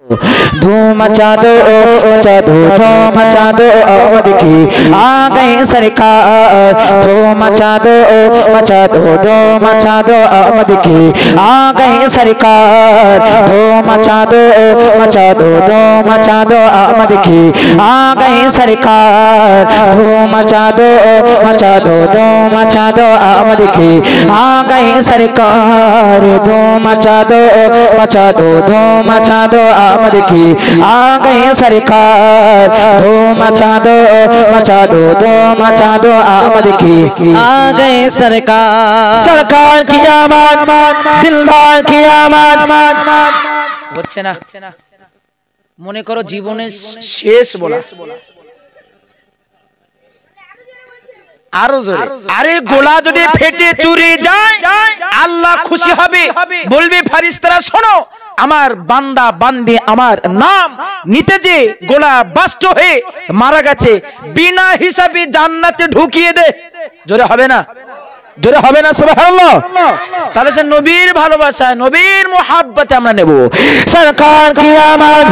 धूम मचा दो धूम मचा दो आमद की आ गए सरकार। धूम मचा दो धूम मचा दो आमद की आ गए सरकार। धूम मचा दो धूम मचा दो आमद की आ गए सरकार। धूम मचा दो धूम मचा दो आमद की आ गए सरकार। धूम मचा दो धूम मचा दो आमद की आ गए सरकार। धूम मचा दो धूम मचा दो आमद की आ गए सरकार। सरकार की आमद दिलदार की आमद হচ্ছে না মনে করো জীবনের শেষ বলা আরো জোরে আরে গোলা যদি ফেটে চুরি যায় আল্লাহ খুশি হবে বলবে ফেরেশতারা শোনো আমার বান্দা বান্দি আমার নাম নিতে যে গোলা বাস্ট হয়ে মারা গেছে বিনা হিসাবে জান্নাতে ঢুকিয়ে দে জোরে হবে না সুবহানাল্লাহ তাহলে সে নবীর ভালোবাসা নবীর মুহাব্বতে আমরা নেব সরকার কি আমার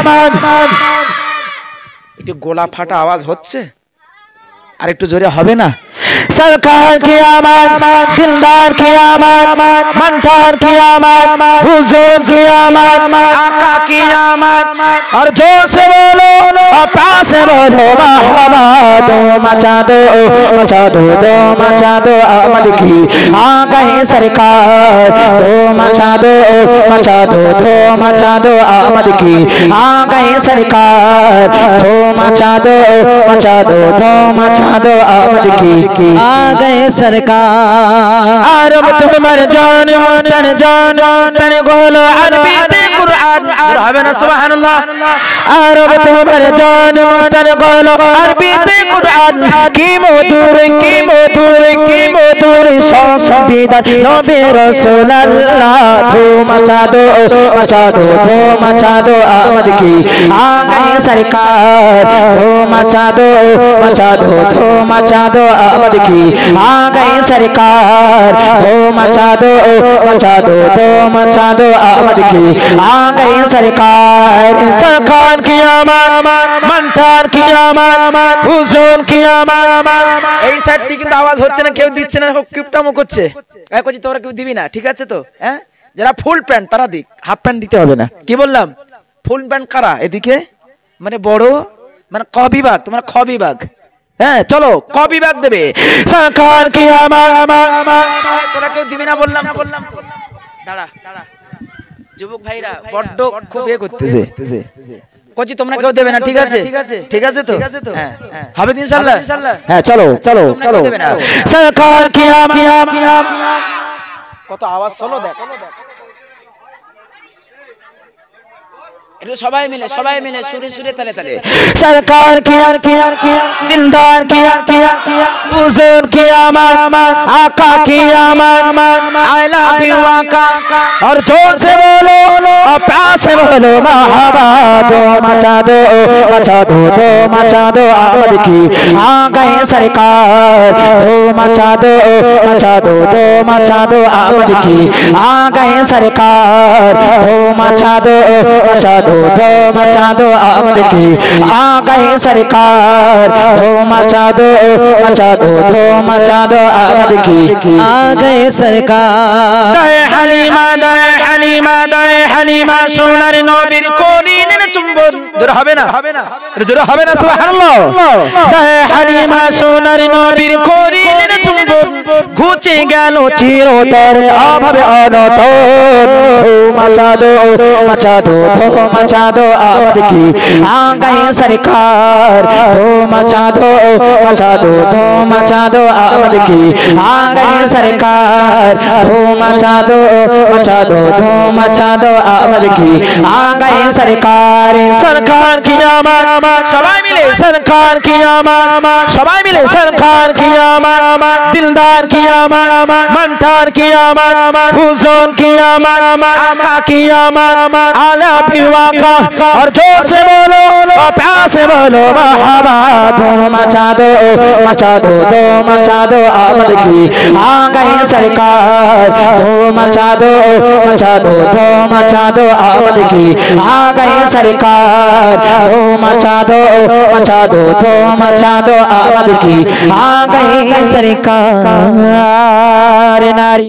একটু গোলা ফাটা আওয়াজ হচ্ছে আর একটু জোরে হবে না सरकार की आमद दिलदार की आमद मंठार की आमद हुजूर की आमद आका की आमद और जोर से बोलो और प्यार से बोलो मरहबा। धूम मचा दो धूम मचा दो आमद की आ गए सरकार। धूम मचा दो धूम मचा दो आमद की आ गए सरकार। धूम मचा दो धूम मचा दो आमद की आ गए सरकार। अरब तुम्हार जान मस्तर गोलो अरबी ते कुरान रहबे ना सुबहानल्लाह। अरब तुम्हार जान मस्तर गोलो अरबी ते कुरान की मधुर संविधान नबी रसूलुल्लाह। धूम मचा दो धूम मचा दो आमद की आ गए सरकार। धूम मचा दो धूम मचा दो आमद की आ गए सरकार। धूम मचा दो धूम मचा दो आमद की आ गए सरकार। सरकार की आमद मंठार की आमद हुजूर की आमद। এই সাইড থেকে কিন্তু আওয়াজ হচ্ছে না কেউ দিচ্ছে না কিপটামো করছে এই কইছি তোরা কেউ দিবি না ঠিক আছে তো হ্যাঁ যারা ফুল প্যান্ট তারা দিক হাফ প্যান্ট দিতে হবে না কি বললাম ফুল প্যান্ট কারা এদিকে মানে বড় মানে ক বিভাগ তোমার খ বিভাগ হ্যাঁ চলো ক বিভাগ দেবে সরকার কি আমার তোরা কেউ দিবি না বললাম দাঁড়া যুবক ভাইরা বড্ড খুব এ করতেছে কোচি তোমরা কেউ দেবে না ঠিক আছে তো হ্যাঁ হবে ইনশাআল্লাহ হ্যাঁ চলো দেবে না সরকার কি আমার কত আওয়াজ চলো দেখ সবাই মিলে সুরে তালে सरकार की दिलदार की हुजूर की आमद आका की आमद आई लव यू आका और जोर से बोलो और प्यार से बोलो मरहबा। धूम मचा दो धूम मचा दो आमद की आ गए सरकार। धूम मचा दो धूम मचा दो आमद की आ गए सरकार। धूम मचा दो धूम मचा दो आमद की आ गए सरकार। धूम मचा दो धूम मचा दो आमद की आ गए सरकार। হালিমা সোনার নবীর কোরিনের চুম্বন জোরে হবে না সুবহানাল্লাহ। হালিমা সোনার নবীর কোরিনের চুম্বন ঘুচে গেল চিরতর অভাবে অনটন। মচা দো ধূম मचा दो आमद की आ गए सरकार। धूम मचा दो धूम मचा दो आमद की आ गए सरकार। धूम मचा दो धूम मचा दो आमद की आ गए सरकार। सरकार सरकार की आमद सबाई मिले सरकार की आमद सबाई मिले सरकार की आमद दिलदार की आमद मंटार की आमद हुजूर की आमद आका की आमद आला पीवा का और जोर से बोलो और प्यार से बोलो मरहबा धूम मचा दो आमद की आ गए सरकार धूम मचा दो आमद की आ गए सरकार धूम मचा दो आमद की आ गए सरकार नारी